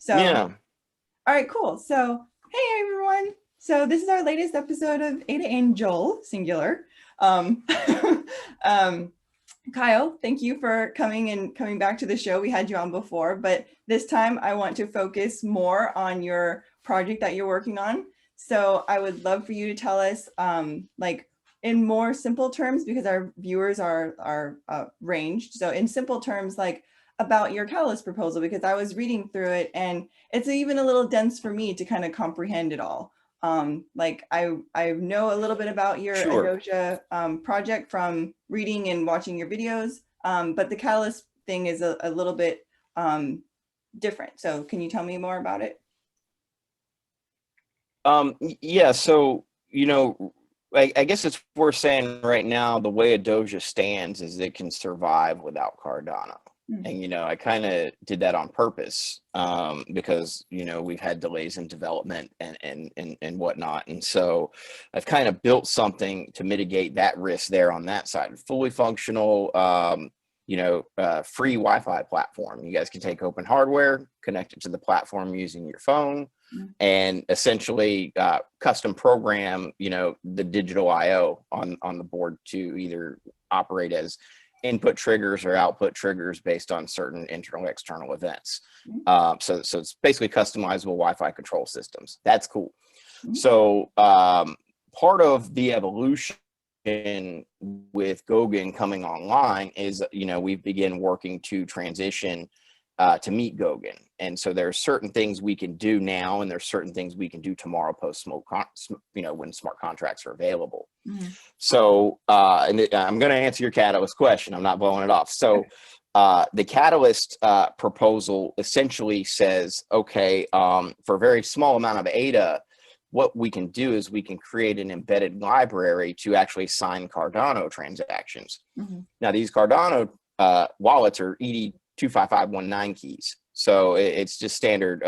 So, Yeah. all right, cool. So, hey everyone. So this is our latest episode of Ada and Joel, singular. Um, um, Kyle, thank you for coming back to the show. We had you on before, but this time I want to focus more on your project that you're working on. So I would love for you to tell us, like in more simple terms, because our viewers are ranged. So in simple terms, like about your catalyst proposal, because I was reading through it and it's even a little dense for me to kind of comprehend it all. Like I know a little bit about your Sure. Adoja project from reading and watching your videos, but the Catalyst thing is a little bit different. So can you tell me more about it? Yeah, so, I guess it's worth saying right now, the way a Doja stands is it can survive without Cardano. Mm. And, I kind of did that on purpose, because, we've had delays in development and whatnot. And so I've kind of built something to mitigate that risk there on that side. Fully functional, free Wi-Fi platform. You guys can take open hardware, connect it to the platform using your phone, Mm. and essentially custom program, the digital IO on the board to either operate as input triggers or output triggers based on certain internal external events. So it's basically customizable Wi-Fi control systems. That's cool. Mm. So part of the evolution with Goguen coming online is, we begin working to transition to meet Goguen. And so there's certain things we can do now, and there's certain things we can do tomorrow post when smart contracts are available. Mm. So, and I'm going to answer your Catalyst question. I'm not blowing it off. So, the Catalyst proposal essentially says, okay, for a very small amount of ADA, what we can do is we can create an embedded library to actually sign Cardano transactions. Mm-hmm. Now, these Cardano wallets are ED25519 keys. So it's just standard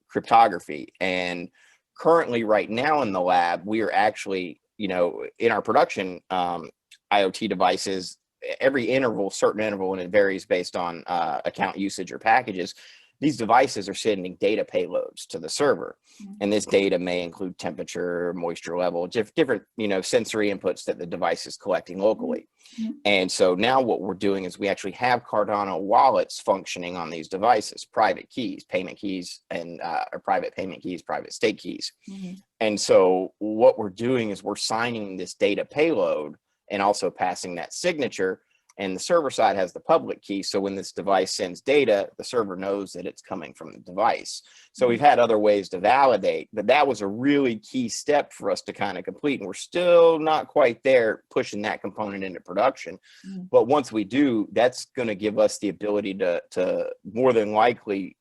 cryptography. And currently, right now in the lab, we are actually, in our production IoT devices, every interval, certain interval, and it varies based on account usage or packages, these devices are sending data payloads to the server. And this data may include temperature, moisture level, different, sensory inputs that the device is collecting locally. Mm-hmm. And so now what we're doing is we actually have Cardano wallets functioning on these devices, private keys, payment keys, and or private payment keys, private state keys. Mm-hmm. And so what we're doing is we're signing this data payload and also passing that signature. And the server side has the public key. So when this device sends data, the server knows that it's coming from the device. So we've had other ways to validate, but that was a really key step for us to kind of complete. And we're still not quite there pushing that component into production. Mm-hmm. But once we do, that's going to give us the ability to more than likely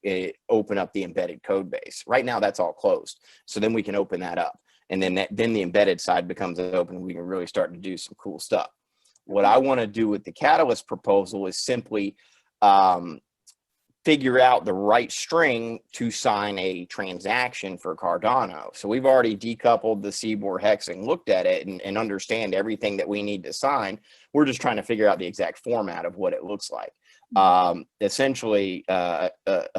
open up the embedded code base. Right now, that's all closed. So then we can open that up. And then the embedded side becomes open. We can really start to do some cool stuff. What I want to do with the Catalyst proposal is simply figure out the right string to sign a transaction for Cardano. So we've already decoupled the CBOR hex and looked at it and understand everything that we need to sign. We're just trying to figure out the exact format of what it looks like. Essentially, a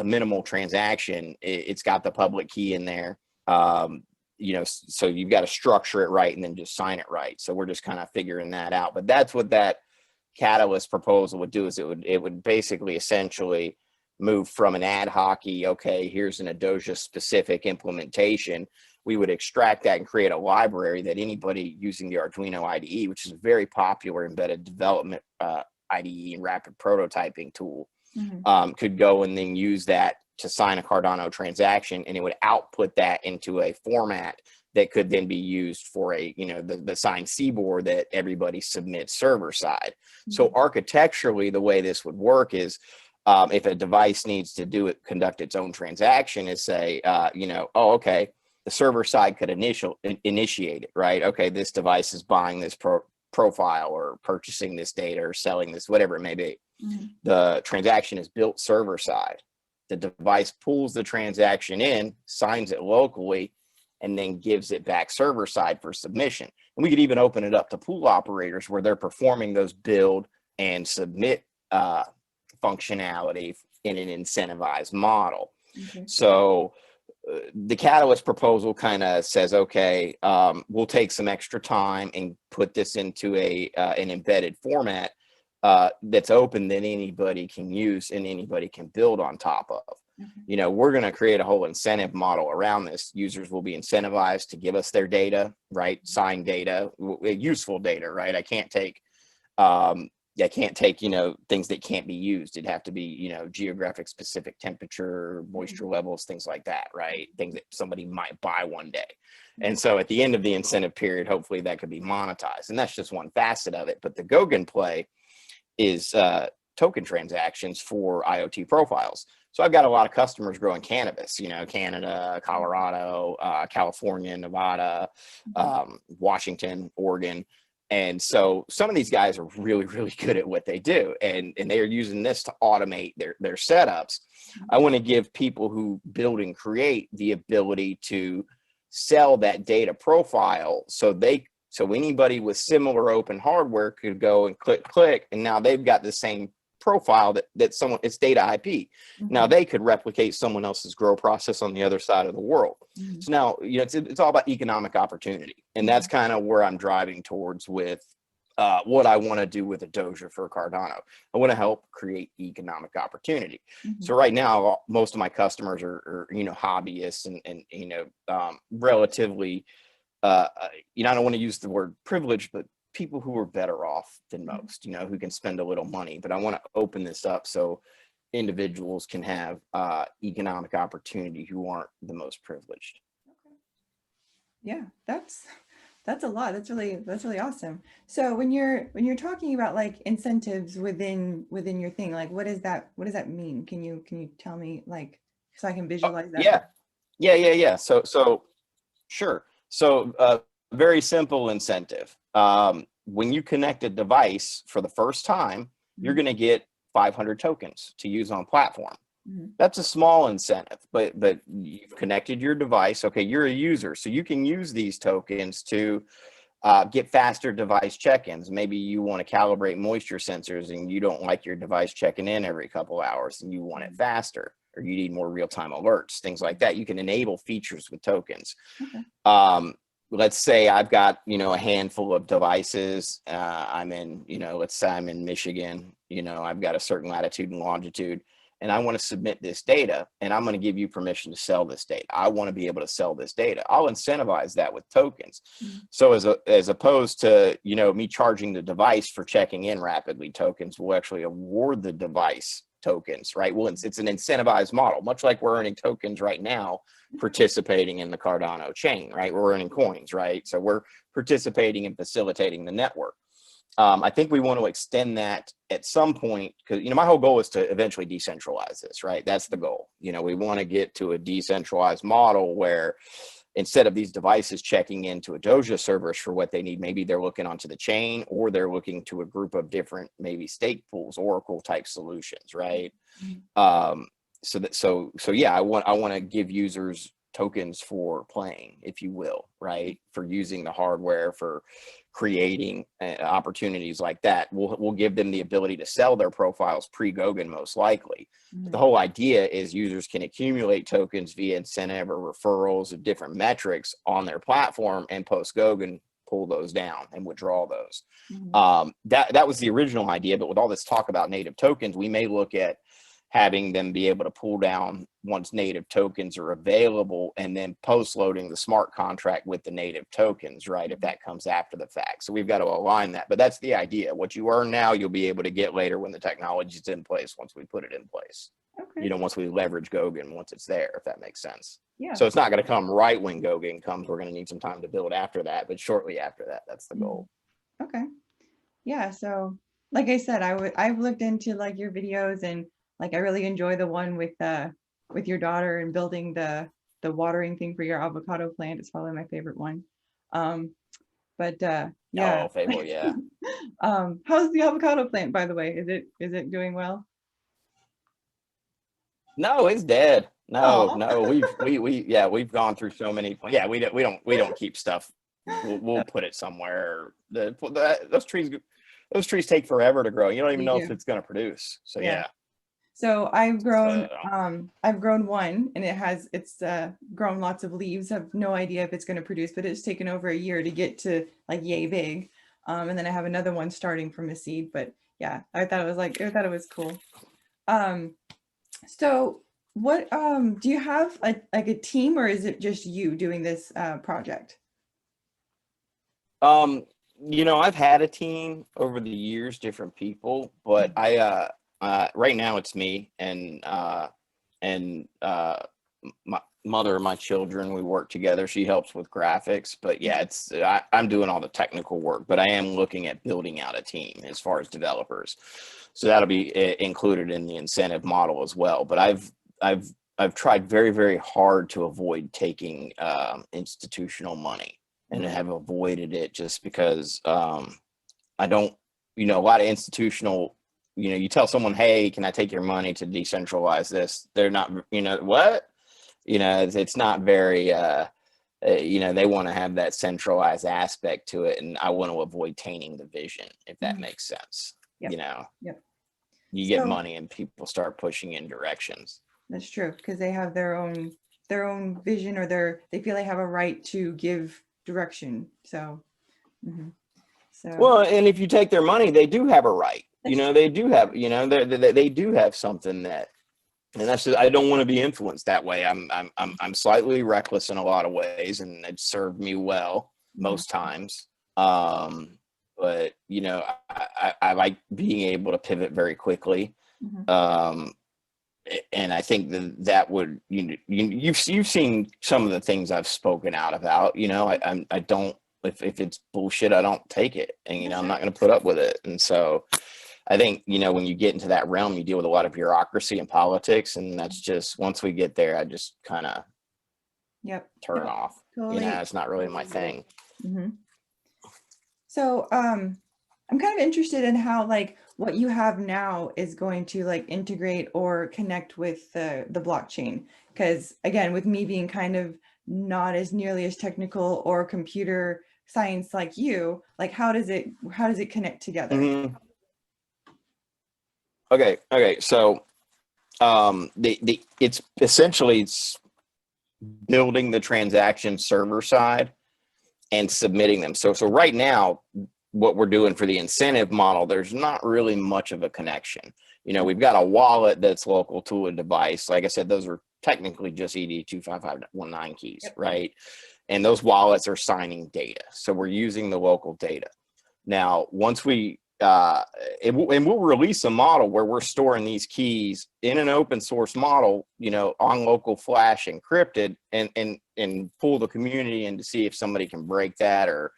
minimal transaction. It's got the public key in there. So you've got to structure it right and then just sign it right. So we're just kind of figuring that out. But that's what that Catalyst proposal would do, is it would basically essentially move from an ad hoc, okay, here's an Adoja specific implementation. We would extract that and create a library that anybody using the Arduino IDE, which is a very popular embedded development IDE and rapid prototyping tool, could go and then use that to sign a Cardano transaction, and it would output that into a format that could then be used for the signed CBOR that everybody submits server side. So architecturally, the way this would work is if a device needs to conduct its own transaction, is say, okay, the server side could initiate it, right? Okay, this device is buying this profile or purchasing this data or selling this, whatever it may be. The transaction is built server side. The device pulls the transaction in, signs it locally, and then gives it back server side for submission. And we could even open it up to pool operators where they're performing those build and submit functionality in an incentivized model. Okay. So the Catalyst proposal kind of says, okay, we'll take some extra time and put this into an embedded format that's open that anybody can use and anybody can build on top of. Okay. We're going to create a whole incentive model around this. Users will be incentivized to give us their data, right? Signed data, useful data, right? I can't take things that can't be used. It'd have to be, geographic specific temperature, moisture levels, things like that, right? Things that somebody might buy one day. And so at the end of the incentive period, hopefully that could be monetized. And that's just one facet of it. But the Goguen play is token transactions for IoT profiles. So I've got a lot of customers growing cannabis, Canada, Colorado, California, Nevada, Washington, Oregon. And so some of these guys are really, really good at what they do, and they are using this to automate their setups. I want to give people who build and create the ability to sell that data profile, so anybody with similar open hardware could go and click, and now they've got the same profile that someone, it's data IP. Now they could replicate someone else's grow process on the other side of the world. So now, it's all about economic opportunity. And that's kind of where I'm driving towards with what I want to do with a Doja for Cardano. I want to help create economic opportunity. So right now, most of my customers are hobbyists and relatively, I don't want to use the word privilege, but people who are better off than most, who can spend a little money. But I want to open this up so individuals can have economic opportunity who aren't the most privileged. Okay. Yeah, that's a lot. That's really awesome. So when you're talking about like incentives within your thing, like what does that mean? Can you tell me, like, so I can visualize that? Yeah. So sure. So very simple incentive. When you connect a device for the first time, you're going to get 500 tokens to use on platform. That's a small incentive, but you've connected your device. Okay, you're a user, so you can use these tokens to get faster device check-ins. Maybe you want to calibrate moisture sensors and you don't like your device checking in every couple hours and you want it faster, or you need more real-time alerts, things like that. You can enable features with tokens. Let's say I've got, a handful of devices. I'm in, let's say I'm in Michigan, I've got a certain latitude and longitude, and I want to submit this data, and I'm going to give you permission to sell this data. I want to be able to sell this data. I'll incentivize that with tokens. So as opposed to, me charging the device for checking in rapidly, tokens will actually award the device tokens, right? Well, it's an incentivized model, much like we're earning tokens right now, participating in the Cardano chain, right? We're earning coins, right? So we're participating and facilitating the network. I think we want to extend that at some point, because my whole goal is to eventually decentralize this, right? That's the goal. We want to get to a decentralized model where instead of these devices checking into a Doja service for what they need, maybe they're looking onto the chain, or they're looking to a group of different maybe stake pools, Oracle type solutions, right? So yeah, I want to give users tokens for playing, if you will, right? For using the hardware, for creating opportunities like that. We'll give them the ability to sell their profiles pre-Goguen, most likely. But the whole idea is users can accumulate tokens via incentive or referrals of different metrics on their platform, and post-Goguen pull those down and withdraw those. That was the original idea, but with all this talk about native tokens, we may look at having them be able to pull down once native tokens are available, and then post-loading the smart contract with the native tokens, right? If that comes after the fact. So we've got to align that, but that's the idea. What you earn now, you'll be able to get later when the technology is in place, once we put it in place. Okay. Once we leverage Goguen, once it's there, if that makes sense. Yeah. So it's not going to come right when Goguen comes. We're going to need some time to build after that, but shortly after that, that's the goal. Okay. Yeah. So like I said, I've looked into like your videos, and like I really enjoy the one with your daughter and building the watering thing for your avocado plant. It's probably my favorite one. But yeah. Oh, favorite, yeah. How's the avocado plant, by the way? Is it doing well? No, it's dead. No, we've gone through so many. Yeah, we don't keep stuff. We'll put it somewhere. Those trees take forever to grow. You don't even know if it's going to produce. So yeah. So I've grown one, and it's grown lots of leaves. I have no idea if it's going to produce, but it's taken over a year to get to like yay big. And then I have another one starting from a seed, but yeah, I thought it was cool. Um, so what, do you have like a team, or is it just you doing this project? Um, I've had a team over the years, different people, but right now it's me and my mother and my children. We work together. She helps with graphics, but yeah, I'm doing all the technical work, but I am looking at building out a team as far as developers. So that'll be included in the incentive model as well. But I've tried very, very hard to avoid taking institutional money, and have avoided it just because I don't, a lot of institutional, you tell someone, hey, can I take your money to decentralize this? They're not, what? It's not very, they want to have that centralized aspect to it. And I want to avoid tainting the vision, if that makes sense. Yep. Yep. You get money and people start pushing in directions. That's true, because they have their own vision, or they feel they have a right to give direction. So, well, and if you take their money, they do have a right. They do have, they do have something that, and that's just, I don't want to be influenced that way. I'm slightly reckless in a lot of ways, and it served me well most times. But I like being able to pivot very quickly. And I think that would, you've seen some of the things I've spoken out about. I don't, if it's bullshit, I don't take it, and I'm not going to put up with it. And so I think, when you get into that realm, you deal with a lot of bureaucracy and politics, and that's just, once we get there, I just kind of turn off. Totally. It's not really my thing. So I'm kind of interested in how like what you have now is going to like integrate or connect with the blockchain. Because again, with me being kind of not as nearly as technical or computer science like you, like how does it connect together? Okay. So it's essentially building the transaction server side and submitting them. So right now, what we're doing for the incentive model, there's not really much of a connection. We've got a wallet that's local to a device. Like I said, those are technically just ED25519 keys, right? And those wallets are signing data. So we're using the local data. Now, once we, and we'll release a model where we're storing these keys in an open source model, on local flash encrypted, and pull the community in to see if somebody can break that, or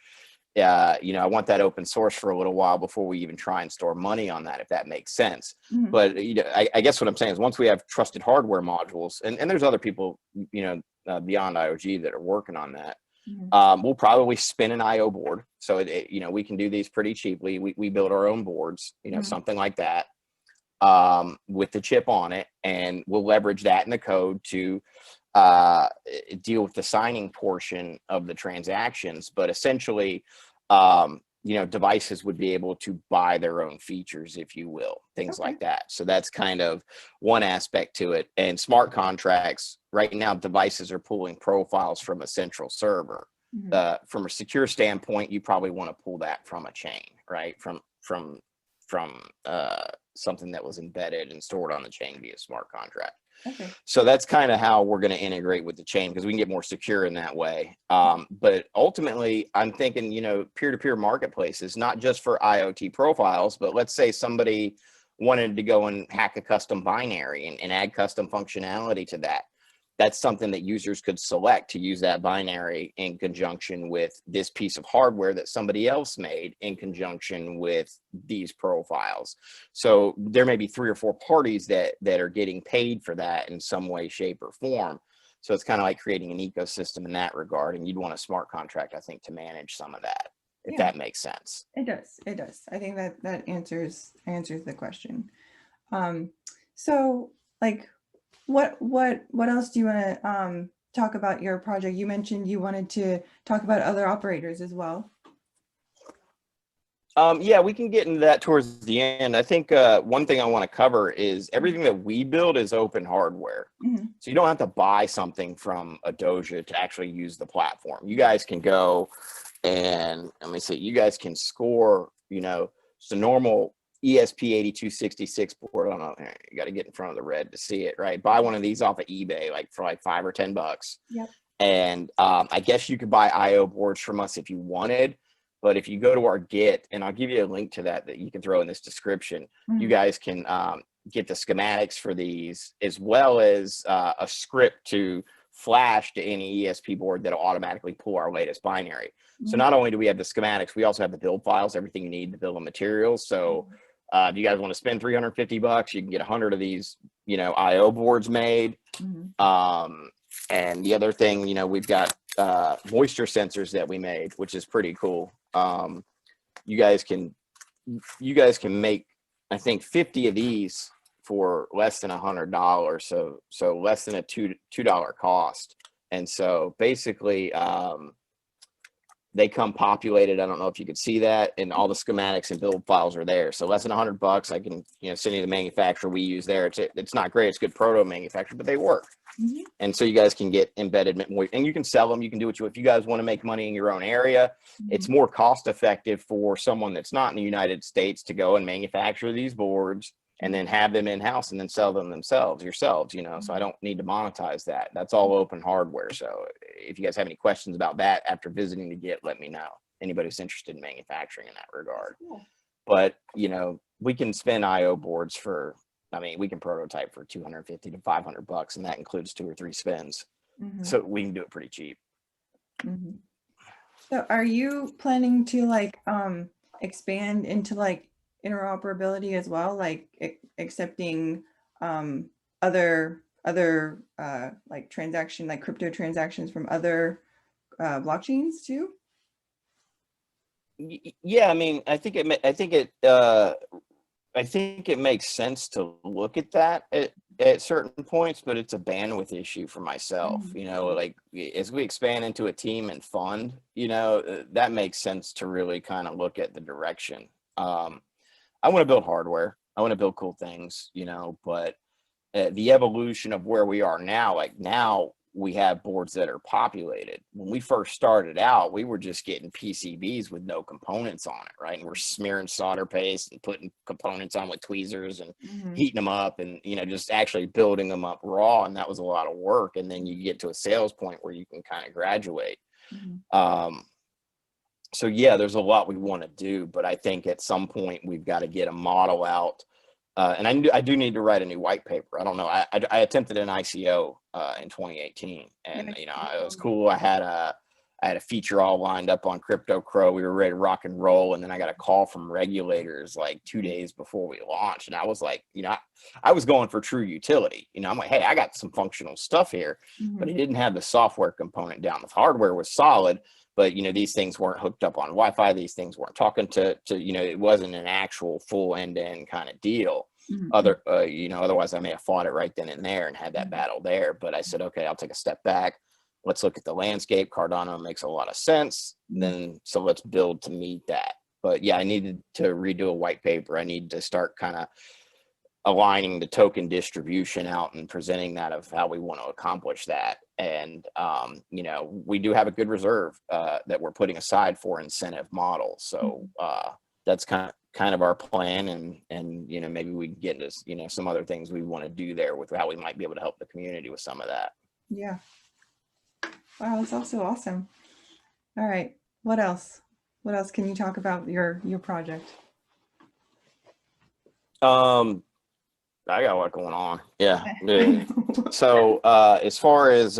I want that open source for a little while before we even try and store money on that, if that makes sense. But I guess what I'm saying is, once we have trusted hardware modules, and there's other people beyond IOG that are working on that, we'll probably spin an IO board. So we can do these pretty cheaply. We build our own boards, something like that, with the chip on it, and we'll leverage that in the code to deal with the signing portion of the transactions. But essentially, devices would be able to buy their own features, if you will, things like that. So that's kind of one aspect to it. And smart contracts, right now, devices are pulling profiles from a central server. From a secure standpoint, you probably want to pull that from a chain, right? From something that was embedded and stored on the chain via smart contract. So that's kind of how we're going to integrate with the chain, because we can get more secure in that way. But ultimately, I'm thinking, peer-to-peer marketplaces, not just for IoT profiles, but let's say somebody wanted to go and hack a custom binary and add custom functionality to that. That's something that users could select to use that binary in conjunction with this piece of hardware that somebody else made in conjunction with these profiles. So there may be 3 or 4 parties that are getting paid for that in some way, shape, or form. So it's kind of like creating an ecosystem in that regard. And you'd want a smart contract, I think, to manage some of that, if that makes sense. It does. I think that answers the question. So like, what else do you want to talk about your project? You mentioned you wanted to talk about other operators as well. Yeah, we can get into that towards the end. I think one thing I want to cover is everything that we build is open hardware. Mhm. So you don't have to buy something from a Doja to actually use the platform. You guys can go and let me see, you guys can score, you know, just a normal ESP8266 board. I don't know, you got to get in front of the red to see it, right? Buy one of these off of eBay, like for like $5 or $10. Yep. And I guess you could buy IO boards from us if you wanted. But if you go to our Git, and I'll give you a link to that you can throw in this description, you Mhm. guys can get the schematics for these, as well as a script to flash to any ESP board that'll automatically pull our latest binary. So Mhm. not only do we have the schematics, we also have the build files, everything you need to build the materials. So if you guys want to spend $350, you can get 100 of these, you know, IO boards made. Mhm. And the other thing, you know, we've got moisture sensors that we made, which is pretty cool. You guys can make, I think, 50 of these for less than $100. So less than a $2 cost. And so basically, they come populated. I don't know if you could see that, and all the schematics and build files are there. So less than $100, I can, you know, send you the manufacturer we use there. It's not great. It's good proto manufacturer, but they work. Mhm. And so you guys can get embedded, and you can sell them. You can do what if you guys want to make money in your own area. It's more cost effective for someone that's not in the United States to go and manufacture these boards and then have them in house and then sell them yourselves, you know. So I don't need to monetize that. That's all open hardware. So if you guys have any questions about that after visiting the Git, let me know. Anybody who's interested in manufacturing in that regard. Cool. But, you know, we can spin IO boards for, I mean, we can prototype for $250 to $500, and that includes 2 or 3 spins. Mhm. So we can do it pretty cheap. Mhm. So are you planning to like expand into like interoperability as well, like accepting other like like crypto transactions from other blockchains too? Yeah, I mean, I think it makes sense to look at that at certain points, but it's a bandwidth issue for myself. Mhm. You know, like as we expand into a team and fund, you know, that makes sense to really kind of look at the direction. I want to build hardware. I want to build cool things, you know, but the evolution of where we are now, like now we have boards that are populated. When we first started out, we were just getting PCBs with no components on it, right? And we're smearing solder paste and putting components on with tweezers and Mhm. heating them up and, you know, just actually building them up raw. And that was a lot of work. And then you get to a sales point where you can kind of graduate. Mhm. So yeah, there's a lot we want to do, but I think at some point we've got to get a model out. And I do need to write a new white paper. I don't know. I attempted an ICO in 2018, and you know, it was cool. I had a feature all lined up on Crypto Crow. We were ready to rock and roll, and then I got a call from regulators like 2 days before we launched, and I was like, you know, I was going for true utility. You know, I'm like, hey, I got some functional stuff here, but it Mhm. didn't have the software component down. The hardware was solid, but you know, these things weren't hooked up on Wi-Fi. These things weren't talking to you know, it wasn't an actual full end-to-end kind of deal. Mhm. You know, otherwise I may have fought it right then and there and had that battle there. But I said, okay, I'll take a step back. Let's look at the landscape. Cardano makes a lot of sense. Then so let's build to meet that. But yeah, I needed to redo a white paper. I need to start kind of aligning the token distribution out and presenting that of how we want to accomplish that. And you know, we do have a good reserve that we're putting aside for incentive models. So that's kind of our plan, and you know, maybe we can get into, you know, some other things we want to do there with how we might be able to help the community with some of that. Yeah. Wow, that's also awesome. All right. What else? What else can you talk about your project? I got a lot going on. Yeah. So as far as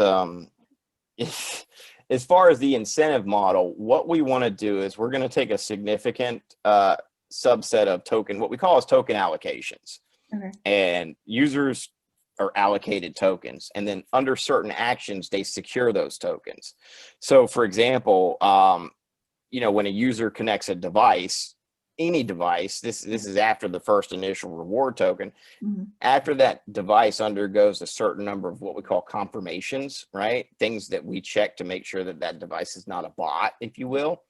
as far as the incentive model, what we want to do is we're going to take a significant subset of what we call as token allocations. Okay. And users are allocated tokens, and then under certain actions, they secure those tokens. So for example, you know, when a user connects a device, any device, this is after the first initial reward token, after that device undergoes a certain number of what we call confirmations, right? Things that we check to make sure that that device is not a bot, if you will.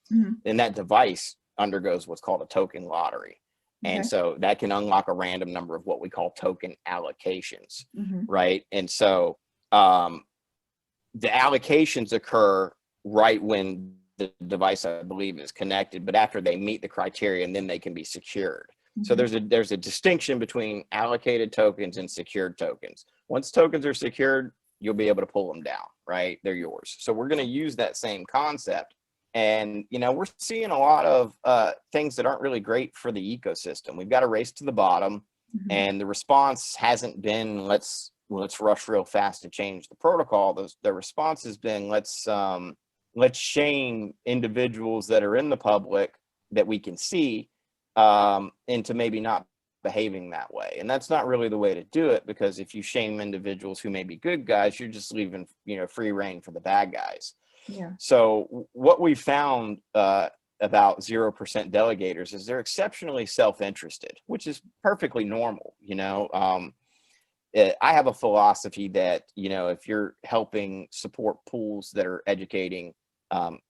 Then that device undergoes what's called a token lottery. Okay. And so that can unlock a random number of what we call token allocations, right? And so the allocations occur right when the device, I believe, is connected, but after they meet the criteria, and then they can be secured. So there's a distinction between allocated tokens and secured tokens. Once tokens are secured, you'll be able to pull them down, right? They're yours. So we're going to use that same concept. And, you know, we're seeing a lot of things that aren't really great for the ecosystem. We've got a race to the bottom, and the response hasn't been, let's rush real fast to change the protocol. The response has been, let's shame individuals that are in the public that we can see into maybe not behaving that way. And that's not really the way to do it, because if you shame individuals who may be good guys, you're just leaving, you know, free reign for the bad guys. Yeah. So what we found about 0% delegators is they're exceptionally self-interested, which is perfectly normal. You know, I have a philosophy that, you know, if you're helping support pools that are educating,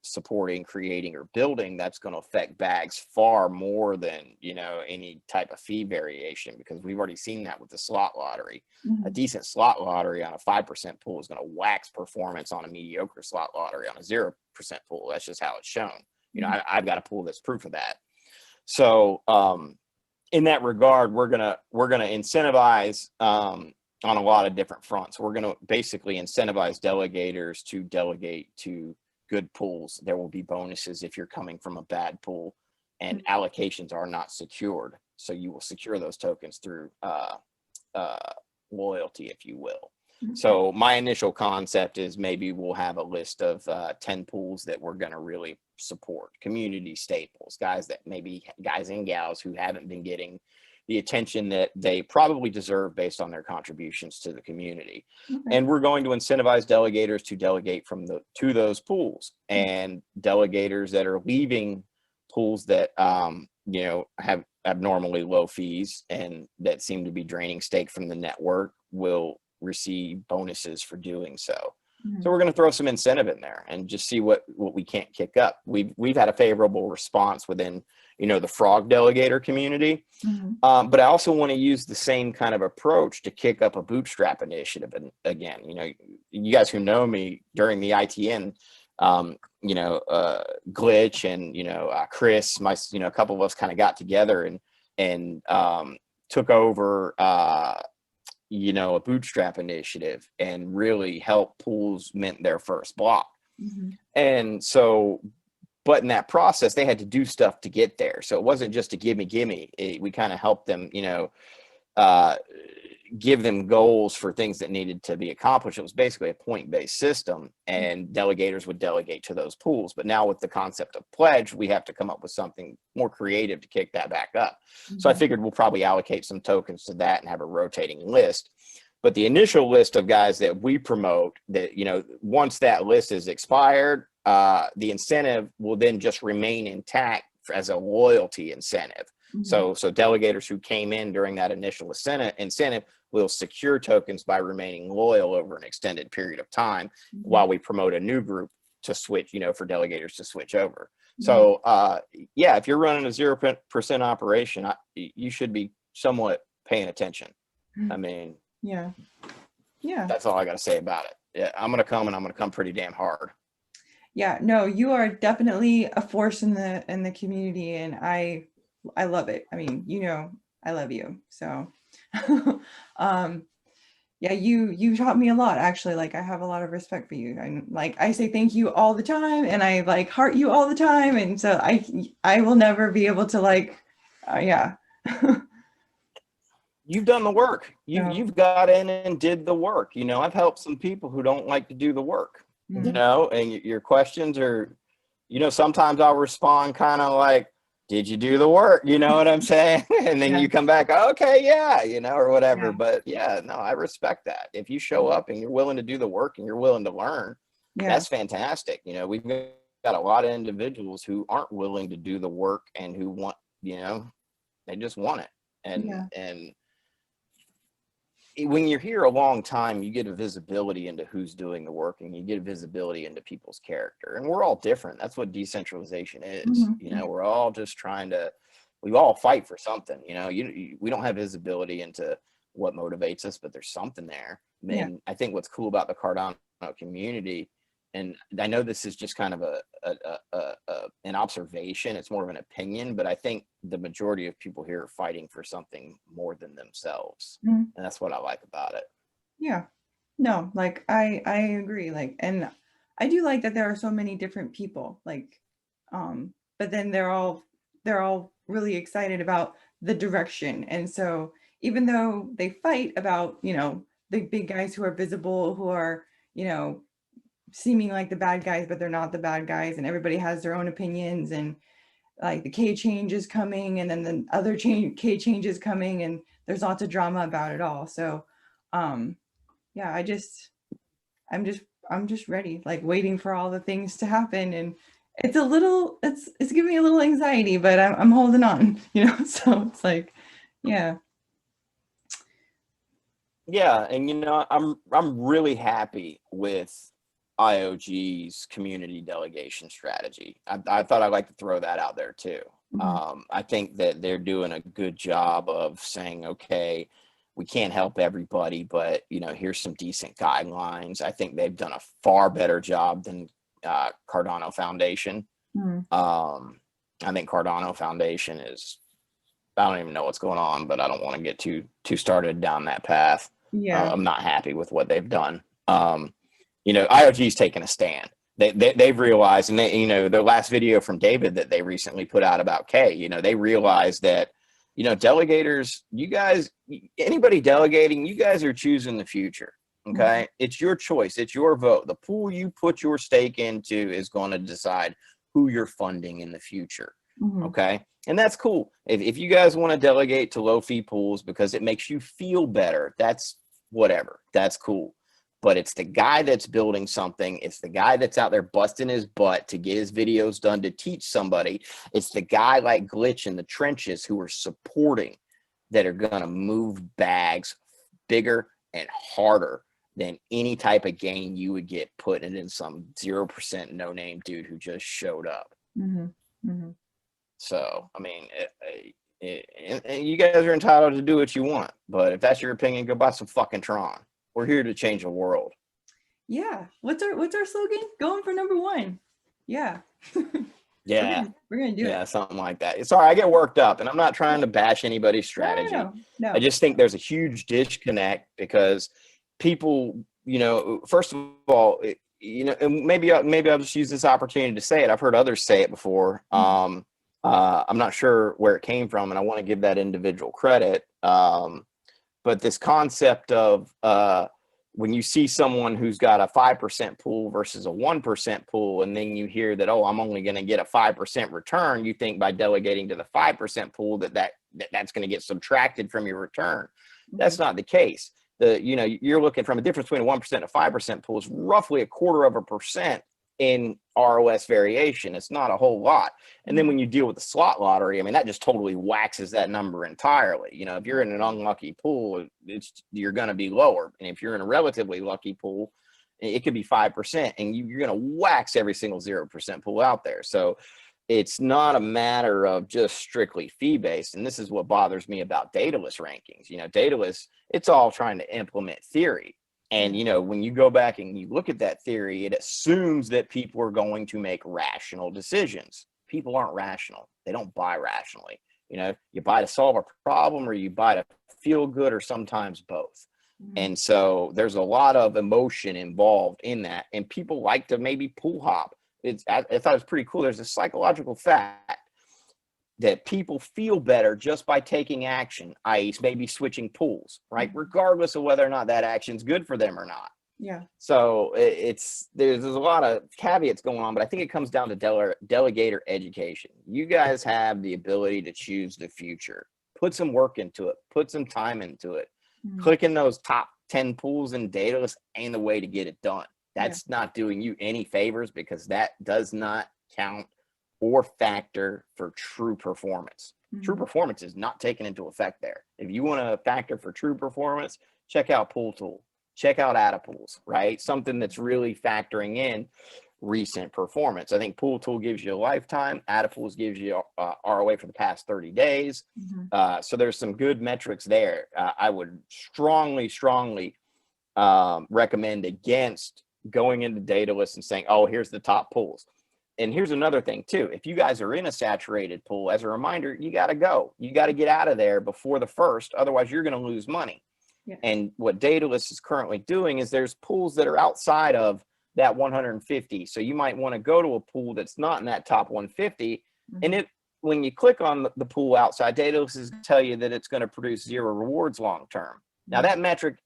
supporting, creating, or building, that's going to affect bags far more than, you know, any type of fee variation, because we've already seen that with the slot lottery. A decent slot lottery on a 5% pool is going to wax performance on a mediocre slot lottery on a 0% pool. That's just how it's shown. You know, I've got a pool that's proof of that. So in that regard, we're gonna incentivize on a lot of different fronts. We're going to basically incentivize delegators to delegate to good pools. There will be bonuses if you're coming from a bad pool, and allocations are not secured. So you will secure those tokens through loyalty, if you will. So my initial concept is maybe we'll have a list of 10 pools that we're going to really support, community staples, guys and gals who haven't been getting the attention that they probably deserve based on their contributions to the community. And we're going to incentivize delegators to delegate to those pools, and delegators that are leaving pools that you know, have abnormally low fees and that seem to be draining stake from the network will receive bonuses for doing so. So we're going to throw some incentive in there and just see what we can't kick up. We've had a favorable response within, you know, the frog delegator community. But I also want to use the same kind of approach to kick up a bootstrap initiative. And again, you know, you guys who know me during the ITN, you know, Glitch and, you know, Chris, you know, a couple of us kind of got together and took over, you know, a bootstrap initiative and really help pools mint their first block. And so, but in that process, they had to do stuff to get there. So it wasn't just a gimme. We kind of helped them, you know, give them goals for things that needed to be accomplished. It was basically a point-based system, and delegators would delegate to those pools. But now with the concept of pledge, we have to come up with something more creative to kick that back up. So I figured we'll probably allocate some tokens to that and have a rotating list. But the initial list of guys that we promote, that, you know, once that list is expired, the incentive will then just remain intact as a loyalty incentive. So delegators who came in during that initial incentive will secure tokens by remaining loyal over an extended period of time while we promote a new group to switch, you know, for delegators to switch over. So yeah, if you're running a 0% operation, you should be somewhat paying attention. I mean, yeah, that's all I got to say about it. Yeah, I'm going to come pretty damn hard. Yeah, no, you are definitely a force in the community, and I love it. I mean, you know, I love you. So yeah, you taught me a lot, actually. Like, I have a lot of respect for you. And like, I say thank you all the time, and I like heart you all the time. And so I will never be able to like, yeah. You've done the work. You've got in and did the work. You know, I've helped some people who don't like to do the work, you know, and your questions are, you know, sometimes I'll respond kind of like, did you do the work? You know what I'm saying? And then you come back, okay, yeah, you know, or whatever. But yeah, no, I respect that. If you show up and you're willing to do the work and you're willing to learn, that's fantastic. You know, we've got a lot of individuals who aren't willing to do the work and who want, you know, they just want it. And when you're here a long time, you get a visibility into who's doing the work, and you get a visibility into people's character. And we're all different. That's what decentralization is. You know, we're all just trying to, we all fight for something. You know, we don't have visibility into what motivates us, but there's something there. And I think what's cool about the Cardano community, and I know this is just kind of an observation, it's more of an opinion, but I think the majority of people here are fighting for something more than themselves. And that's what I like about it. Yeah. No, like I agree. Like, and I do like that there are so many different people, like, but then they're all really excited about the direction. And so even though they fight about, you know, the big guys who are visible, who are, you know, seeming like the bad guys, but they're not the bad guys, and everybody has their own opinions, and like the K change is coming, and then the other K change is coming, and there's lots of drama about it all. So yeah, I'm just ready, like waiting for all the things to happen. And it's giving me a little anxiety, but I'm holding on, you know. So it's like, yeah. And you know, I'm really happy with IOG's community delegation strategy. I thought I'd like to throw that out there too. I think that they're doing a good job of saying, okay, we can't help everybody, but you know, here's some decent guidelines. I think they've done a far better job than Cardano Foundation. I think Cardano Foundation is, I don't even know what's going on, but I don't want to get too started down that path. I'm not happy with what they've done. You know, IOG's taken a stand. They've realized, and they, you know, their last video from David that they recently put out about K, you know, they realized that, you know, delegators, you guys, anybody delegating, you guys are choosing the future. Okay. It's your choice. It's your vote. The pool you put your stake into is going to decide who you're funding in the future. Okay. And that's cool. If you guys want to delegate to low fee pools because it makes you feel better, that's whatever. That's cool. But it's the guy that's building something. It's the guy that's out there busting his butt to get his videos done to teach somebody. It's the guy like Glitch in the trenches who are supporting that are going to move bags bigger and harder than any type of gain you would get putting it in some 0% no-name dude who just showed up. So, I mean, and you guys are entitled to do what you want, but if that's your opinion, go buy some fucking Tron. We're here to change the world. Yeah. What's our slogan? Going for number one. Yeah. Yeah. We're gonna do it. Yeah, something like that. Sorry, I get worked up, and I'm not trying to bash anybody's strategy. No. I just think there's a huge disconnect because people, you know, first of all, you know, and maybe I'll just use this opportunity to say it. I've heard others say it before. I'm not sure where it came from, and I want to give that individual credit. But this concept of when you see someone who's got a 5% pool versus a 1% pool, and then you hear that, oh, I'm only going to get a 5% return, you think by delegating to the 5% pool that's going to get subtracted from your return. That's not the case. You know, you're looking from a difference between a 1% and a 5% pool is roughly 1/4% in ROS variation. It's not a whole lot. And then when you deal with the slot lottery, I mean, that just totally waxes that number entirely. You know, if you're in an unlucky pool, you're going to be lower. And if you're in a relatively lucky pool, it could be 5%, and you're going to wax every single 0% pool out there. So it's not a matter of just strictly fee-based. And this is what bothers me about dataless rankings. You know, dataless, it's all trying to implement theory. And, you know, when you go back and you look at that theory, it assumes that people are going to make rational decisions. People aren't rational. They don't buy rationally. You know, you buy to solve a problem, or you buy to feel good, or sometimes both. And so there's a lot of emotion involved in that. And people like to maybe pool hop. I thought it was pretty cool. There's a psychological fact that people feel better just by taking action, i.e. maybe switching pools, right? Regardless of whether or not that action's good for them or not. Yeah. So there's a lot of caveats going on, but I think it comes down to delegator education. You guys have the ability to choose the future. Put some work into it. Put some time into it. Clicking those top 10 pools in dataless ain't the way to get it done. That's not doing you any favors, because that does not count or factor for true performance. True performance is not taken into effect there. If you want to factor for true performance, check out Pool Tool, check out Attapools, right? Something that's really factoring in recent performance. I think Pool Tool gives you a lifetime. Attapools gives you ROA for the past 30 days. So there's some good metrics there. I would strongly recommend against going into data lists and saying, oh, here's the top pools. And here's another thing too. If you guys are in a saturated pool, as a reminder, you got to go. You got to get out of there before the first. Otherwise, you're going to lose money. Yeah. And what Datalist is currently doing is there's pools that are outside of that 150. So you might want to go to a pool that's not in that top 150. And when you click on the pool outside, Datalist is going to tell you that it's going to produce 0 rewards long term. Now that metric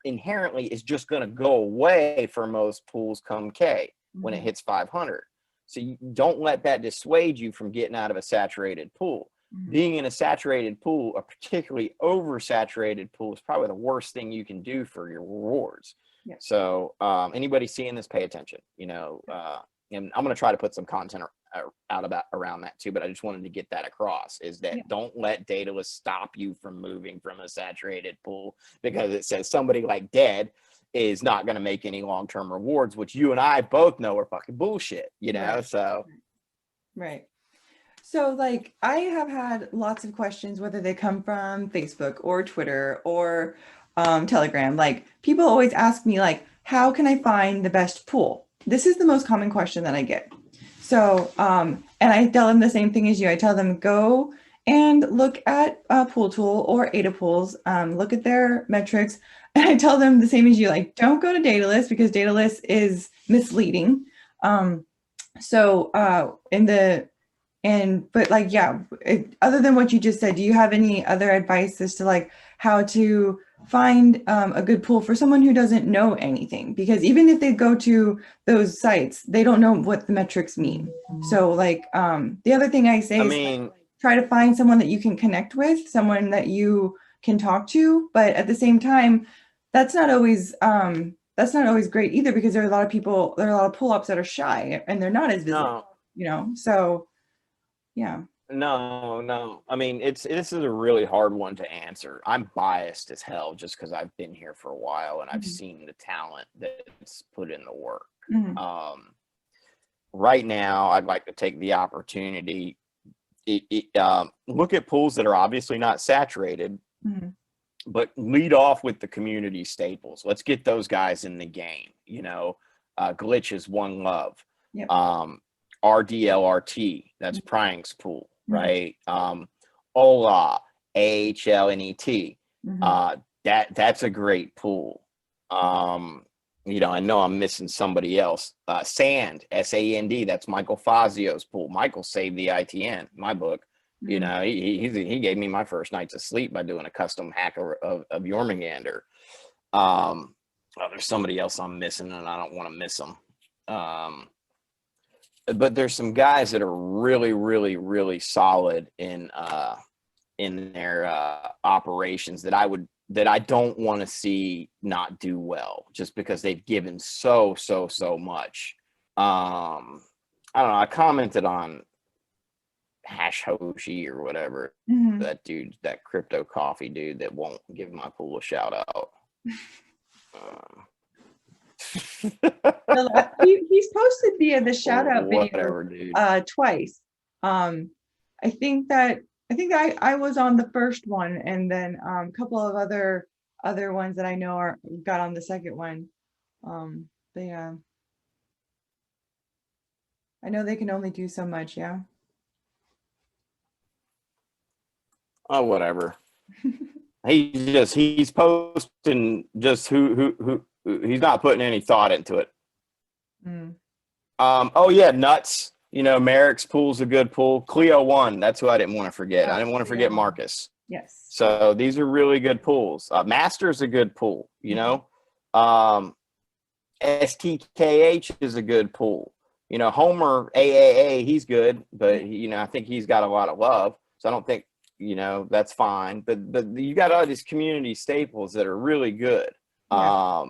inherently is just going to go away for most pools come K when it hits 500. So you don't let that dissuade you from getting out of a saturated pool. Being in a saturated pool, a particularly oversaturated pool, is probably the worst thing you can do for your rewards. Yeah. So anybody seeing this, pay attention, and I'm going to try to put some content out around that too, but I just wanted to get that across, is that don't let Datalist stop you from moving from a saturated pool because it says somebody like Dead is not going to make any long-term rewards, which you and I both know are fucking bullshit, Right. So. Right. So like I have had lots of questions, whether they come from Facebook or Twitter or Telegram. Like people always ask me like, how can I find the best pool? This is the most common question that I get. So, and I tell them the same thing as you. I tell them, go and look at Pool Tool or Attapools, look at their metrics. And I tell them the same as you, like, don't go to Datalist because Datalist is misleading. But like, yeah, other than what you just said, do you have any other advice as to like how to find a good pool for someone who doesn't know anything? Because even if they go to those sites, they don't know what the metrics mean. So like the other thing I say is try to find someone that you can connect with, someone that you can talk to, but at the same time, that's not always great either, because there are a lot of pool ops that are shy and they're not as visible, so yeah. No. I mean, this is a really hard one to answer. I'm biased as hell just because I've been here for a while and I've seen the talent that's put in the work. Right now, I'd like to take the opportunity, look at pools that are obviously not saturated, but lead off with the community staples. Let's get those guys in the game. Glitch is One Love. Yep. RDLRT, that's Prying's pool, right? Ola, AHLNET, that's a great pool. I know I'm missing somebody else. Sand, SAND, that's Michael Fazio's pool. Michael saved the ITN, my book. He gave me my first nights of sleep by doing a custom hack of Jormungandr. There's somebody else I'm missing, and I don't want to miss them. But there's some guys that are really, really, really solid in their operations that I don't want to see not do well, just because they've given so much. I don't know. I commented on Hash Hoshi or whatever, that dude, that crypto coffee dude that won't give my pool a shout out. He's posted the shout out video twice. I think I was on the first one, and then a couple of other ones that I know got on the second one. But yeah, I know they can only do so much. Yeah. Oh, whatever. He's posting just who he's not putting any thought into it. Oh yeah, Nuts. Merrick's pool's a good pool. Cleo 1, that's who I didn't want to forget. I didn't want to forget Marcus. Yes. So these are really good pools. Master's a good pool, STKH is a good pool. Homer AAA, he's good, but I think he's got a lot of love. So I don't think, that's fine. But you got all these community staples that are really good. That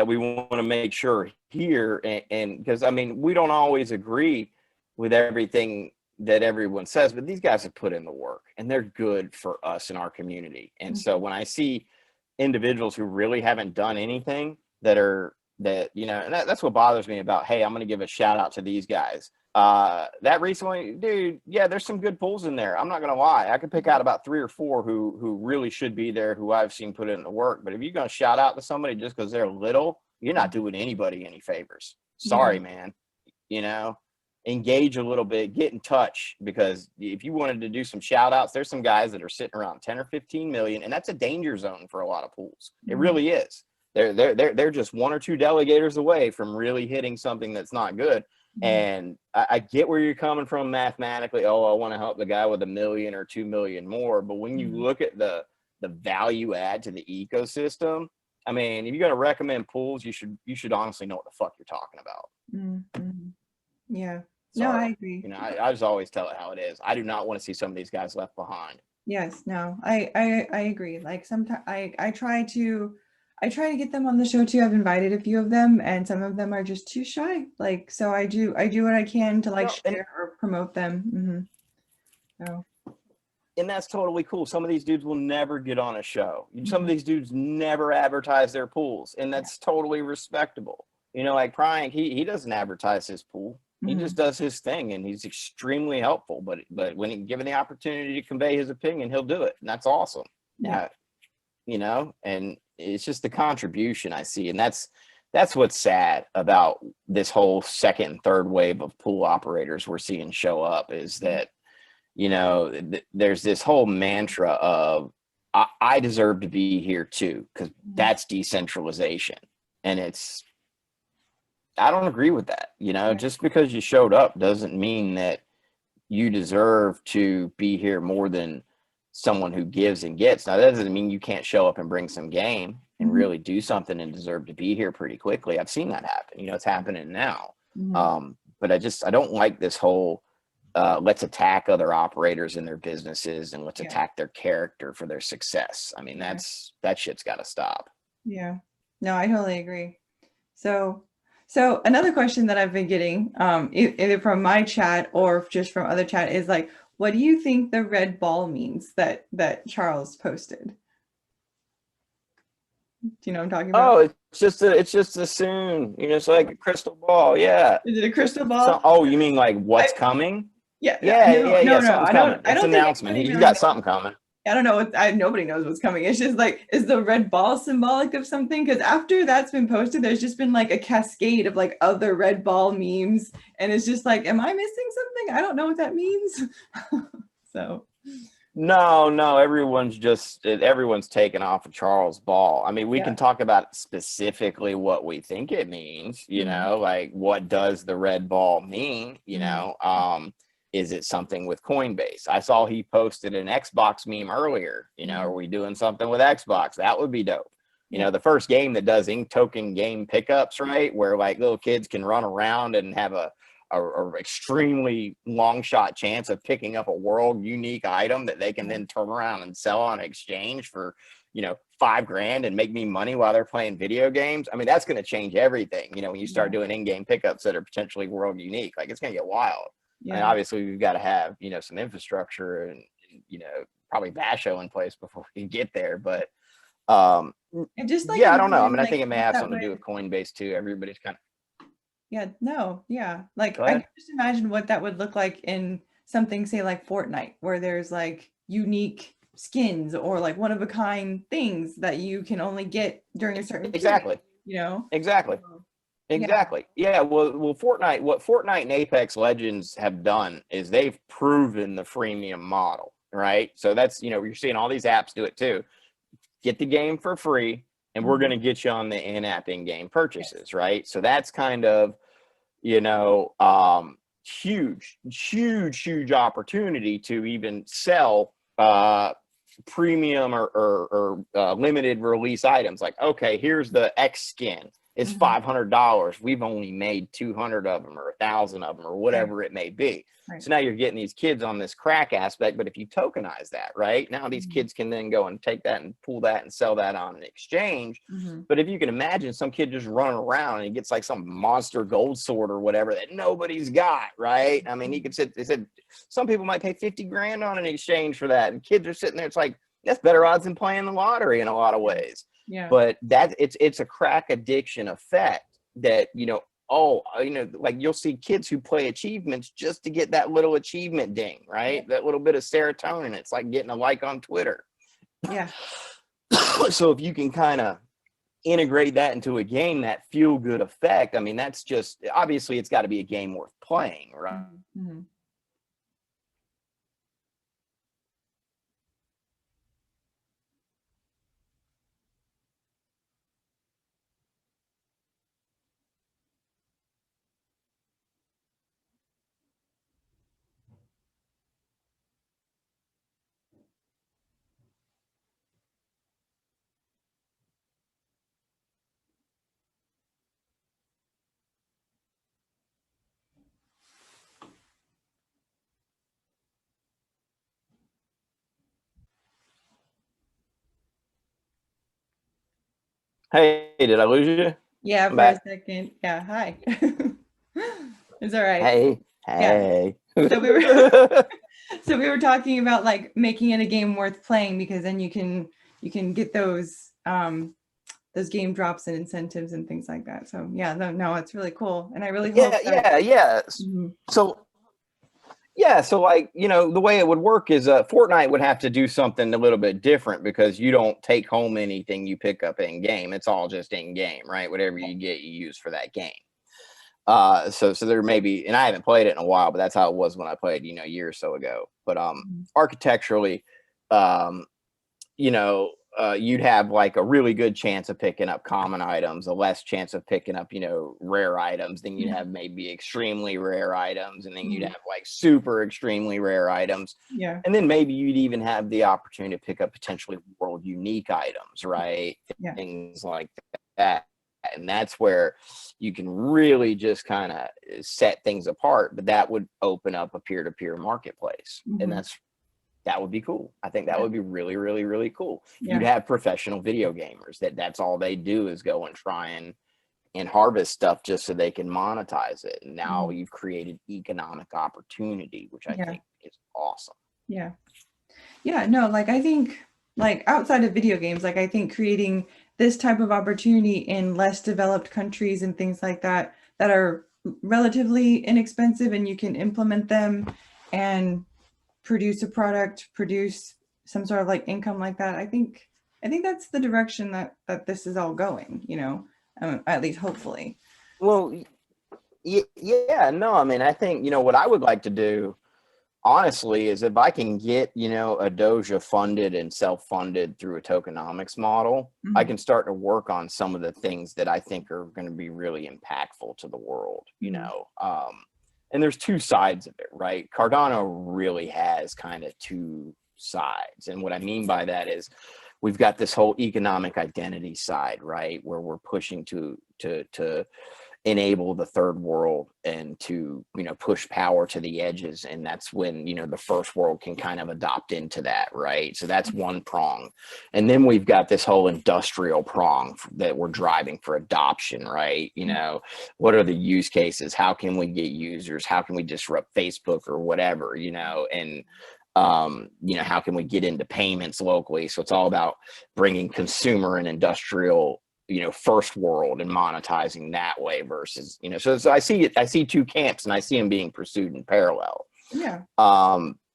we want to make sure here, and because we don't always agree with everything that everyone says, but these guys have put in the work and they're good for us in our community. And so when I see individuals who really haven't done anything that, you know, and that's what bothers me about, hey, I'm going to give a shout out to these guys. That recently, dude, yeah, there's some good pools in there. I'm not going to lie. I could pick out about 3 or 4 who really should be there, who I've seen put in the work. But if you're going to shout out to somebody just because they're little, you're not doing anybody any favors. Sorry, man. You know, engage a little bit, get in touch, because if you wanted to do some shout outs, there's some guys that are sitting around 10 or 15 million, and that's a danger zone for a lot of pools. It really is. They're just 1 or 2 delegators away from really hitting something that's not good. And I get where you're coming from mathematically. Oh, I want to help the guy with $1 million or 2 million more. But when you look at the value add to the ecosystem, I mean, if you're going to recommend pools, you should honestly know what the fuck you're talking about. Yeah. Sorry. No, I agree. You know, I just always tell it how it is. I do not want to see some of these guys left behind. Yes, no, I agree. Like sometimes I try to get them on the show too. I've invited a few of them, and some of them are just too shy. Like, so I do what I can to like share or promote them. So. And that's totally cool. Some of these dudes will never get on a show. Some of these dudes never advertise their pools, and that's totally respectable. You know, like Prying, he doesn't advertise his pool. He just does his thing, and he's extremely helpful. But when he given the opportunity to convey his opinion, he'll do it, and that's awesome. Yeah, you know, and it's just the contribution I see, and that's what's sad about this whole second and third wave of pool operators we're seeing show up, is that, you know, there's this whole mantra of I deserve to be here too, because that's decentralization, and I don't agree with that. You know, just because you showed up doesn't mean that you deserve to be here more than someone who gives and gets. Now, that doesn't mean you can't show up and bring some game and really do something and deserve to be here pretty quickly. I've seen that happen. You know, it's happening now. But I don't like this whole let's attack other operators and their businesses, and let's attack their character for their success. I mean, that shit's got to stop. Yeah. No, I totally agree. So another question that I've been getting, either from my chat or just from other chat, is like, what do you think the red ball means that Charles posted? Do you know what I'm talking about? Oh, it's just a soon. You know, it's like a crystal ball. Yeah. Is it a crystal ball? Oh, you mean like what's coming? Yeah. No, something's coming. I don't it's an announcement. He's got something coming. I don't know. Nobody knows what's coming. It's just like, is the red ball symbolic of something? Because after that's been posted, there's just been like a cascade of like other red ball memes. And it's just like, am I missing something? I don't know what that means. So. No, everyone's taken off of Charles Ball. I mean, we can talk about specifically what we think it means, you know, like what does the red ball mean, you know? Is it something with Coinbase? I saw he posted an Xbox meme earlier. You know, are we doing something with Xbox? That would be dope. You know, the first game that does ink token game pickups, right? Where like little kids can run around and have a extremely long shot chance of picking up a world unique item that they can then turn around and sell on exchange for, you know, $5,000 and make me money while they're playing video games. I mean, that's going to change everything. You know, when you start doing in-game pickups that are potentially world unique, like it's going to get wild. And obviously we've got to have, you know, some infrastructure and, you know, probably Basho in place before we get there. But and just like, I don't know. I mean, I think it may have something to do with Coinbase too. Everybody's kind of. Like I can just imagine what that would look like in something, say like Fortnite, where there's like unique skins or like one of a kind things that you can only get during a certain period, you know? Exactly. Yeah. Well, Fortnite, what Fortnite and Apex Legends have done is they've proven the freemium model, right? So that's, you know, you're seeing all these apps do it too. Get the game for free, and we're going to get you on the in-app in-game purchases, right? So that's kind of, you know, huge opportunity to even sell premium or limited release items. Like, okay, here's the X skin. It's $500. We've only made 200 of them or 1,000 of them or whatever it may be. Right. So now you're getting these kids on this crack aspect. But if you tokenize that, right, now these kids can then go and take that and pull that and sell that on an exchange. But if you can imagine some kid just running around and he gets like some monster gold sword or whatever that nobody's got, right? I mean, he could sit, they said some people might pay 50 grand on an exchange for that. And kids are sitting there. It's like, that's better odds than playing the lottery in a lot of ways. Yeah. But that it's a crack addiction effect that, you know, like you'll see kids who play achievements just to get that little achievement ding, right? That little bit of serotonin. It's like getting a like on Twitter. Yeah. So if you can kind of integrate that into a game, that feel good effect, I mean, that's just, obviously it's got to be a game worth playing, right? Hey, did I lose you? Yeah, I'm for back. a second. Yeah, hi. It's all right. Hey. So we were talking about like making it a game worth playing, because then you can get those game drops and incentives and things like that. So yeah, no, it's really cool, and I really hope that. So like, you know, the way it would work is Fortnite would have to do something a little bit different, because you don't take home anything you pick up in game. It's all just in game, right? Whatever you get, you use for that game. So there may be, and I haven't played it in a while, but that's how it was when I played, you know, a year or so ago. But architecturally, you know, you'd have like a really good chance of picking up common items, a less chance of picking up, you know, rare items. Then you'd have maybe extremely rare items, and then you'd have like super extremely rare items. Yeah. And then maybe you'd even have the opportunity to pick up potentially world unique items, right? Yeah. Things like that. And that's where you can really just kind of set things apart. But that would open up a peer-to-peer marketplace. And that would be cool. I think that would be really, really, really cool. Yeah. You'd have professional video gamers that's all they do is go and try and harvest stuff just so they can monetize it. And now you've created economic opportunity, which I think is awesome. Yeah. Yeah, no, like I think like outside of video games, like I think creating this type of opportunity in less developed countries and things like that are relatively inexpensive, and you can implement them and produce a product, produce some sort of like income like that. I think that's the direction that this is all going, you know, at least hopefully. Well, yeah, no, I mean, I think, you know, what I would like to do, honestly, is if I can get, you know, a Doja funded and self-funded through a tokenomics model, I can start to work on some of the things that I think are going to be really impactful to the world, you know. And there's two sides of it, right? Cardano really has kind of two sides. And what I mean by that is we've got this whole economic identity side, right? Where we're pushing to enable the third world and to, you know, push power to the edges. And that's when, you know, the first world can kind of adopt into that, right? So that's one prong. And then we've got this whole industrial prong that we're driving for adoption, right? You know, what are the use cases? How can we get users? How can we disrupt Facebook or whatever, you know? And you know, how can we get into payments locally? So it's all about bringing consumer and industrial, you know, first world and monetizing that way versus, you know, so I see two camps, and I see them being pursued in parallel. Yeah.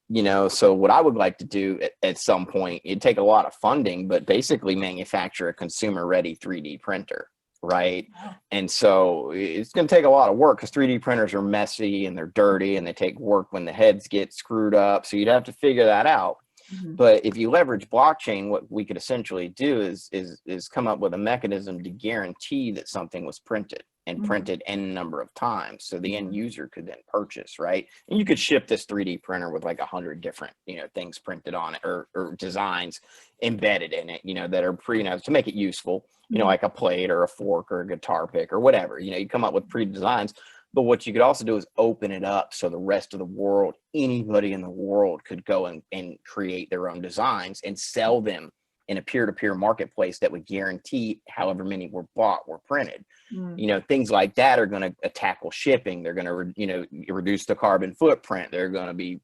You know, so what I would like to do at some point, it'd take a lot of funding, but basically manufacture a consumer ready 3D printer. Right. Wow. And so it's going to take a lot of work, because 3D printers are messy and they're dirty and they take work when the heads get screwed up. So you'd have to figure that out. But if you leverage blockchain, what we could essentially do is come up with a mechanism to guarantee that something was printed. and Mhm. printed n number of times, so the end user could then purchase, right? And you could ship this 3D printer with like 100 different, things printed on it, or designs embedded in it, that are to make it useful, Mhm. like a plate or a fork or a guitar pick or whatever. You come up with pre-designs. But what you could also do is open it up so the rest of the world, anybody in the world, could go and create their own designs and sell them in a peer-to-peer marketplace that would guarantee however many were bought were printed. Mhm. Things like that are going to tackle shipping. They're going to reduce the carbon footprint. They're going to be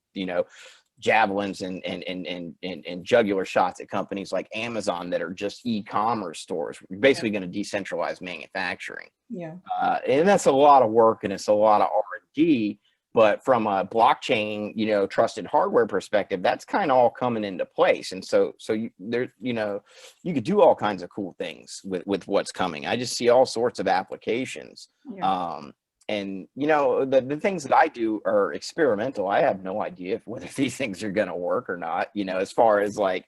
javelins and jugular shots at companies like Amazon that are just e-commerce stores. We're basically going to decentralize manufacturing. Yeah. And that's a lot of work, and it's a lot of R&D. But from a blockchain, trusted hardware perspective, that's kind of all coming into place. And so you could do all kinds of cool things with what's coming. I just see all sorts of applications. Yeah. And the things that I do are experimental. I have no idea whether these things are going to work or not, as far as like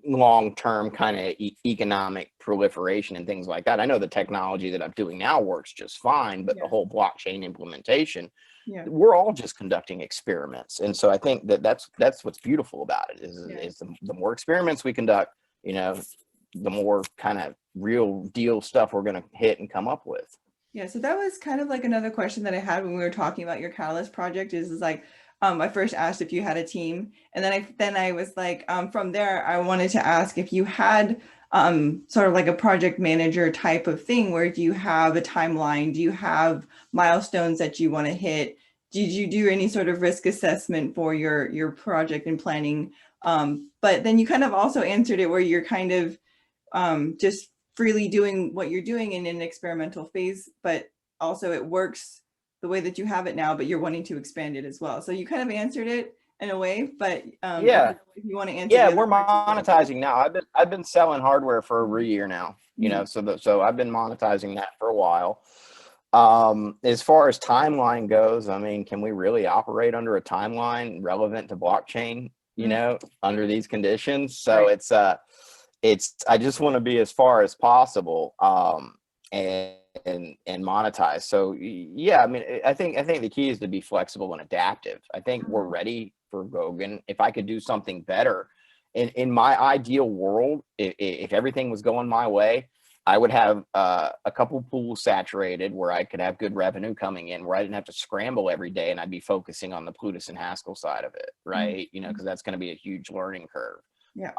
long-term kind of economic proliferation and things like that. I know the technology that I'm doing now works just fine, but the whole blockchain implementation, Yeah. we're all just conducting experiments. And so I think that's what's beautiful about it is the more experiments we conduct, the more kind of real deal stuff we're going to hit and come up with. Yeah, so that was kind of like another question that I had when we were talking about your Catalyst project is like, I first asked if you had a team, and then I was like, from there, I wanted to ask if you had sort of like a project manager type of thing, where do you have a timeline? Do you have milestones that you want to hit? Did you do any sort of risk assessment for your project and planning? But then you kind of also answered it where you're kind of just freely doing what you're doing in an experimental phase, but also it works the way that you have it now, but you're wanting to expand it as well. So you kind of answered it in a way, but Yeah. if you want to answer Yeah, the other we're parts as well. monetizing now. I've been selling hardware for over a year now, so I've been monetizing that for a while. As far as timeline goes, I mean, can we really operate under a timeline relevant to blockchain, under these conditions? So Right. I just want to be as far as possible, and monetize. So yeah, I mean, I think the key is to be flexible and adaptive. I think we're ready for Goguen. If I could do something better, in my ideal world, if everything was going my way, I would have a couple pools saturated where I could have good revenue coming in, where I didn't have to scramble every day, and I'd be focusing on the Plutus and Haskell side of it, right? Because that's going to be a huge learning curve. Yeah.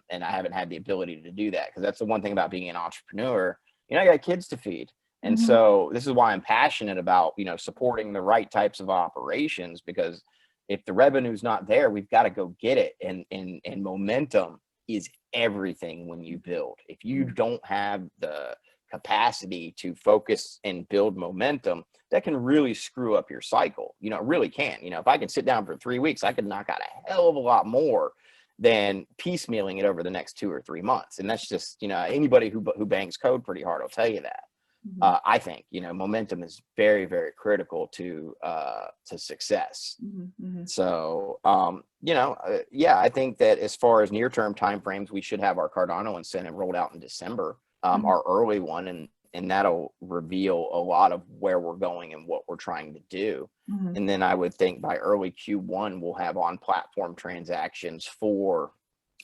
And I haven't had the ability to do that, because that's the one thing about being an entrepreneur. I got kids to feed. And so this is why I'm passionate about, supporting the right types of operations, because if the revenue's not there, we've got to go get it. And momentum is everything when you build. If you don't have the capacity to focus and build momentum, that can really screw up your cycle. It really can. If I can sit down for 3 weeks, I could knock out a hell of a lot more than piecemealing it over the next 2 or 3 months. And that's just, anybody who bangs code pretty hard will tell you that. I think, momentum is very, very critical to success. So, yeah, I think that as far as near-term timeframes, we should have our Cardano incentive rolled out in December, our early one, and that'll reveal a lot of where we're going and what we're trying to do. And then I would think by early Q1, we'll have on-platform transactions for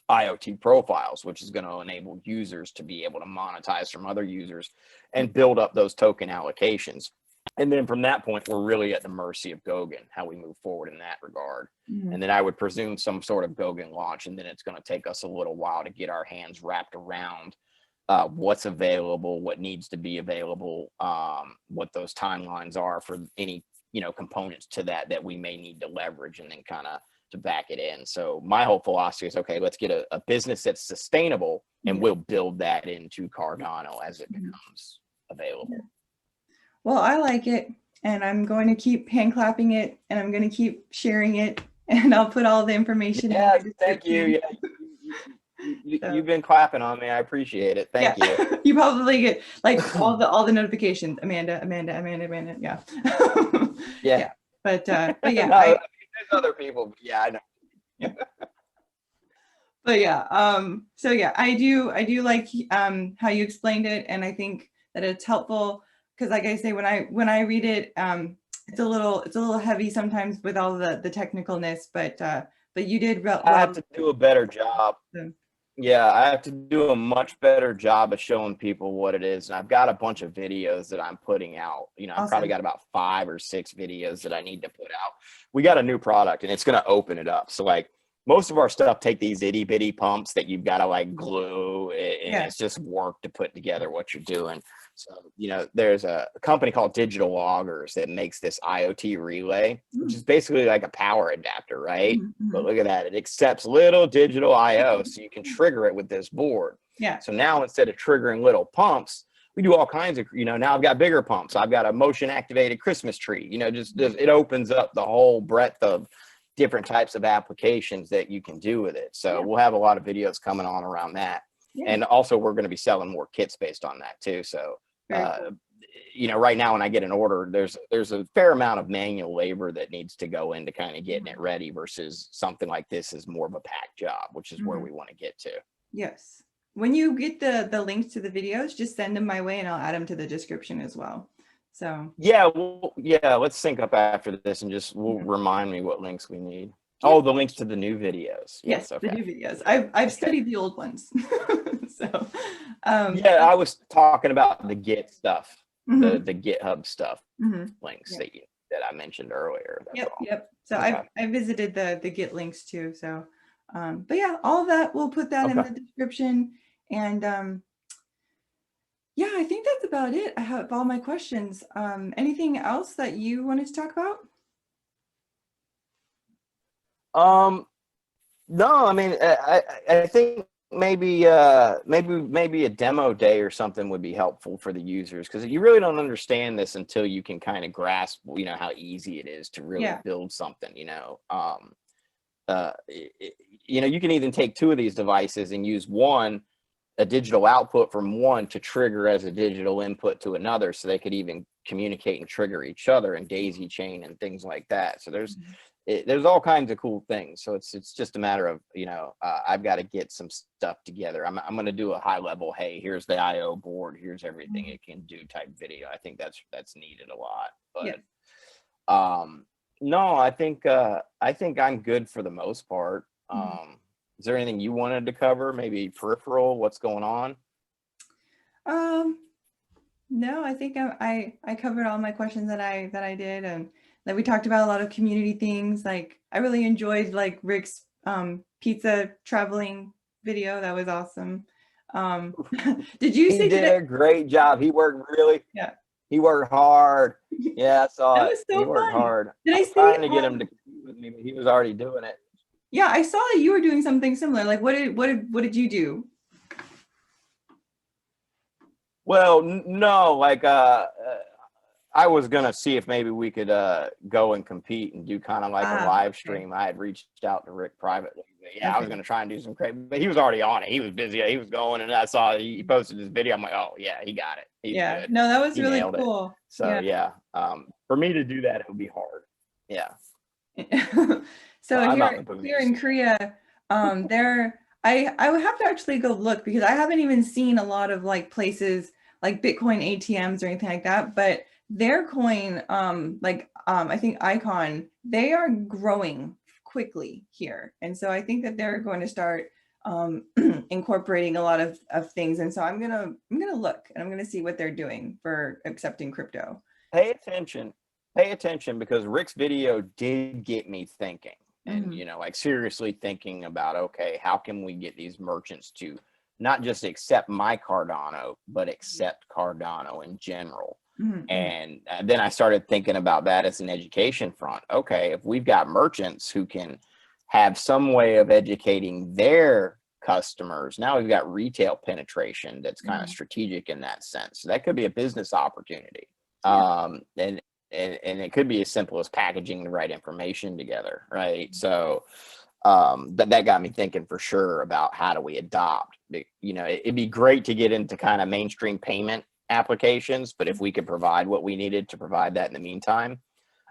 IoT profiles, which is going to enable users to be able to monetize from other users and build up those token allocations. And then from that point, we're really at the mercy of Goguen, how we move forward in that regard. And then I would presume some sort of Goguen launch, and then it's going to take us a little while to get our hands wrapped around what's available, what needs to be available, what those timelines are for any components to that we may need to leverage, and then kind of to back it in. So my whole philosophy is, okay, let's get a business that's sustainable, and we'll build that into Cardano as it becomes available. Well, I like it, and I'm going to keep hand clapping it, and I'm going to keep sharing it, and I'll put all the information in the Thank you. Yeah, you've been clapping on me. I appreciate it. Thank you. You probably get like all the notifications. Amanda. Yeah. Yeah. But yeah, no, there's other people. Yeah, I know. But yeah, so yeah, I do like how you explained it, and I think that it's helpful because like I say, when I read it, it's a little heavy sometimes with all the technicalness, but you did I well. have to do a better job. So, Yeah, I have to do a much better job of showing people what it is. And I've got a bunch of videos that I'm putting out. You know, I've probably awesome. got about 5 or 6 videos that I need to put out. We got a new product and it's going to open it up. So like most of our stuff take these itty bitty pumps that you've got to like glue, and Yeah. it's just work to put together what you're doing. So, you know, there's a company called Digital Loggers that makes this IoT relay, which is basically like a power adapter, right? But look at that. It accepts little digital IO, so you can trigger it with this board. Yeah. So now instead of triggering little pumps, we do all kinds of, you know, now I've got bigger pumps. I've got a motion activated Christmas tree, you know, just it opens up the whole breadth of different types of applications that you can do with it. So we'll have a lot of videos coming on around that. And also we're going to be selling more kits based on that too. So, Cool. you know, right now when I get an order, there's a fair amount of manual labor that needs to go into kind of getting it ready versus something like this is more of a pack job, which is where we want to get to. Yes. When you get the links to the videos, just send them my way and I'll add them to the description as well. So yeah, let's sync up after this and just remind me what links we need. Yeah. Oh, the links to the new videos. Yes, Okay. the new videos. I've studied the old ones. So yeah, I was talking about the Git stuff, the GitHub stuff links that I mentioned earlier. That's all. Yep. So I visited the Git links too. So but yeah, all of that, we'll put that in the description. And yeah, I think that's about it. I have all my questions. Anything else that you wanted to talk about? No, I mean, I think maybe a demo day or something would be helpful for the users, because you really don't understand this until you can kind of grasp, you know, how easy it is to really build something, you know. You know, you can even take 2 of these devices and use a digital output from one to trigger as a digital input to another, so they could even communicate and trigger each other and daisy chain and things like that. So there's all kinds of cool things. So it's just a matter of, you know, I've got to get some stuff together. I'm going to do a high level, hey, here's the IO board, here's everything it can do type video. I think that's needed a lot. But no, I think I'm good for the most part. Is there anything you wanted to cover? Maybe peripheral, what's going on? No, I think I covered all my questions that I did, and like we talked about a lot of community things. Like I really enjoyed like Rick's pizza traveling video. That was awesome. Did you He see did a great job. He worked he worked hard. Yeah, I saw that was so he worked fun. hard. Did I was see trying to get him to compete with me, but he was already doing it. Yeah, I saw that you were doing something similar. Like what did you do? Well, no, like I was gonna see if maybe we could go and compete and do kind of like a live stream. I had reached out to Rick privately. I was gonna try and do some crazy, but he was already on it. He was busy. He was going, and I saw he posted his video. I'm like, oh yeah, he got it. He's good. No, that was He really nailed it. cool. So for me to do that, it would be hard. Yeah. So here in Korea, I would have to actually go look, because I haven't even seen a lot of like places like Bitcoin ATMs or anything like that, but their coin, I think Icon, they are growing quickly here. And so I think that they're going to start incorporating a lot of things. And so I'm gonna look and I'm gonna see what they're doing for accepting crypto. Pay attention, because Rick's video did get me thinking. And, you know, like seriously thinking about, okay, how can we get these merchants to not just accept my Cardano, but accept Cardano in general? And then I started thinking about that as an education front. Okay, if we've got merchants who can have some way of educating their customers, now we've got retail penetration that's kind of strategic in that sense. So that could be a business opportunity. And it could be as simple as packaging the right information together, right? So that got me thinking for sure about how do we adopt. You know, it'd be great to get into kind of mainstream payment applications, but if we could provide what we needed to provide that in the meantime,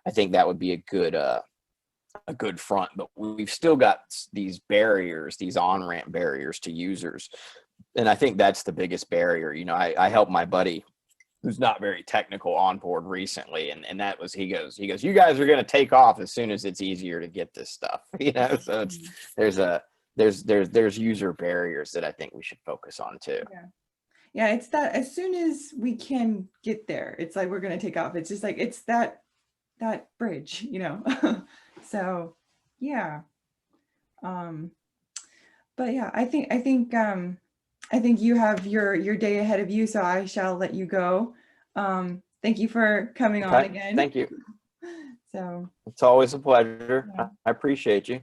I think that would be a good front. But we've still got these barriers, these on-ramp barriers to users, and I think that's the biggest barrier. You know, I helped my buddy who's not very technical on board recently, and that was he goes you guys are going to take off as soon as it's easier to get this stuff, so it's there's user barriers that I think we should focus on too. Yeah, it's that as soon as we can get there, it's like we're going to take off. It's just like it's that bridge, so yeah. But yeah, I think you have your day ahead of you, so I shall let you go. Thank you for coming on again. Thank you. So it's always a pleasure. Yeah. I appreciate you.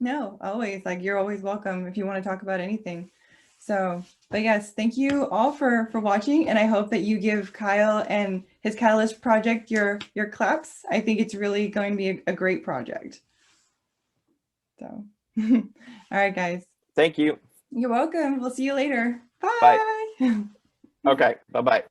No, always. Like, you're always welcome if you want to talk about anything. So, but yes, thank you all for watching, and I hope that you give Kyle and his Catalyst project your claps. I think it's really going to be a great project. So, all right, guys. Thank you. You're welcome. We'll see you later. Bye. Bye. Okay. Bye-bye.